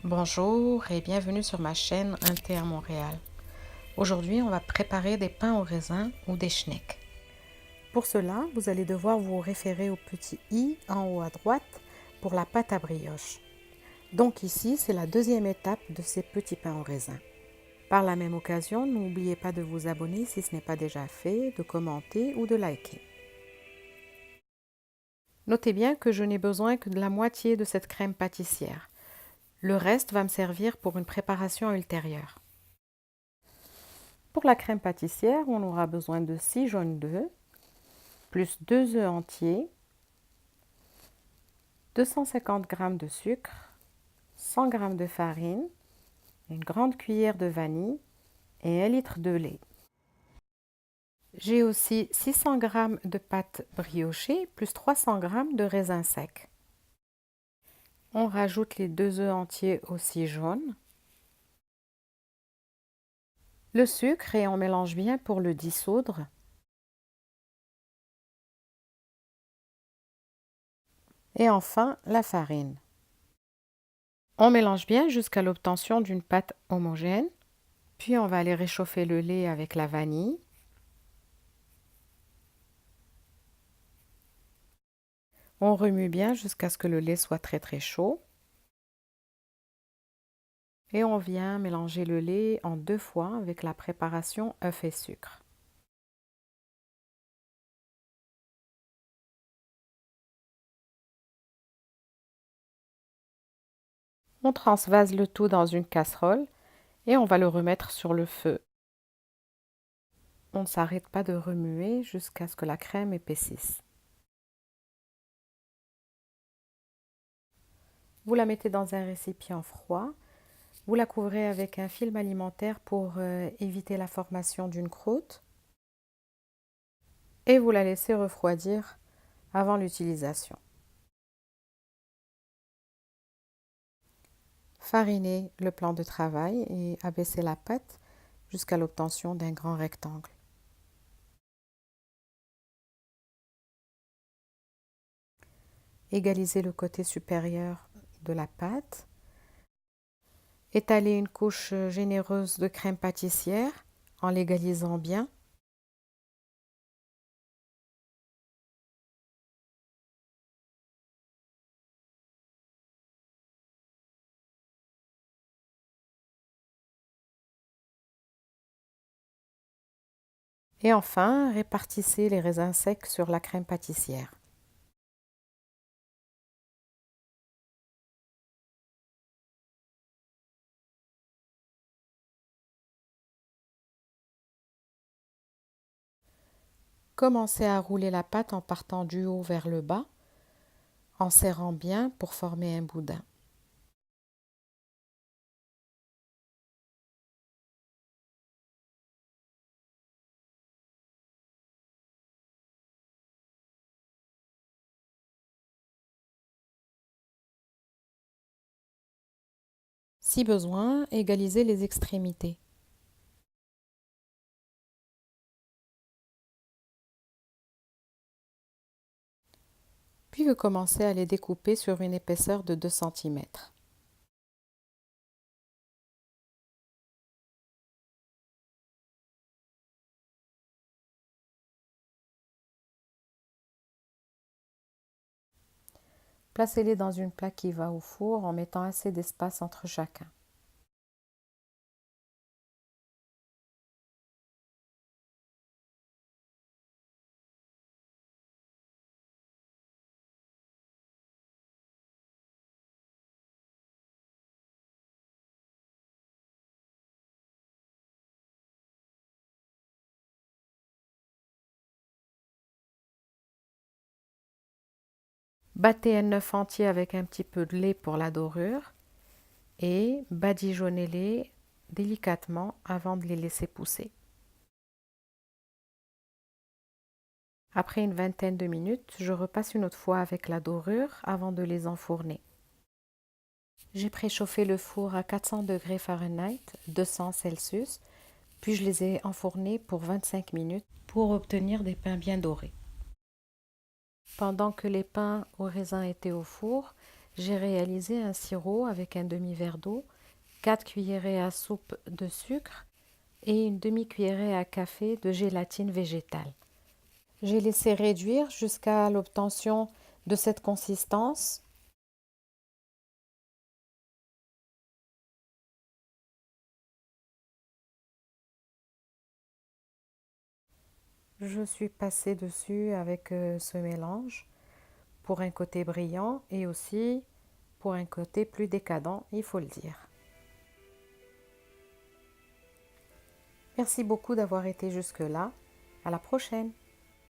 Bonjour et bienvenue sur ma chaîne Un thé à Montréal. Aujourd'hui, on va préparer des pains au raisin ou des schnecks. Pour cela, vous allez devoir vous référer au petit i en haut à droite pour la pâte à brioche. Donc ici, c'est la deuxième étape de ces petits pains au raisin. Par la même occasion, n'oubliez pas de vous abonner si ce n'est pas déjà fait, de commenter ou de liker. Notez bien que je n'ai besoin que de la moitié de cette crème pâtissière. Le reste va me servir pour une préparation ultérieure. Pour la crème pâtissière, on aura besoin de 6 jaunes d'œufs, plus 2 œufs entiers, 250 g de sucre, 100 g de farine, une grande cuillère de vanille et 1 litre de lait. J'ai aussi 600 g de pâte briochée plus 300 g de raisins secs. On rajoute les 2 œufs entiers aussi jaunes, le sucre et on mélange bien pour le dissoudre. Et enfin, la farine. On mélange bien jusqu'à l'obtention d'une pâte homogène. Puis on va aller réchauffer le lait avec la vanille. On remue bien jusqu'à ce que le lait soit très chaud. Et on vient mélanger le lait en 2 fois avec la préparation œufs et sucre. On transvase le tout dans une casserole et on va le remettre sur le feu. On ne s'arrête pas de remuer jusqu'à ce que la crème épaississe. Vous la mettez dans un récipient froid. Vous la couvrez avec un film alimentaire pour éviter la formation d'une croûte. Et vous la laissez refroidir avant l'utilisation. Farinez le plan de travail et abaissez la pâte jusqu'à l'obtention d'un grand rectangle. Égalisez le côté supérieur de la pâte. Étalez une couche généreuse de crème pâtissière en l'égalisant bien. Et enfin, répartissez les raisins secs sur la crème pâtissière. Commencez à rouler la pâte en partant du haut vers le bas, en serrant bien pour former un boudin. Si besoin, égalisez les extrémités. Puis vous commencez à les découper sur une épaisseur de 2 cm. Placez-les dans une plaque qui va au four en mettant assez d'espace entre chacun. Battez un œuf entier avec un petit peu de lait pour la dorure et badigeonnez-les délicatement avant de les laisser pousser. Après une vingtaine de minutes, je repasse une autre fois avec la dorure avant de les enfourner. J'ai préchauffé le four à 400 degrés Fahrenheit, 200 Celsius, puis je les ai enfournés pour 25 minutes pour obtenir des pains bien dorés. Pendant que les pains au raisin étaient au four, j'ai réalisé un sirop avec un demi-verre d'eau, 4 cuillerées à soupe de sucre et une demi-cuillerée à café de gélatine végétale. J'ai laissé réduire jusqu'à l'obtention de cette consistance. Je suis passée dessus avec ce mélange pour un côté brillant et aussi pour un côté plus décadent, il faut le dire. Merci beaucoup d'avoir été jusque-là. À la prochaine!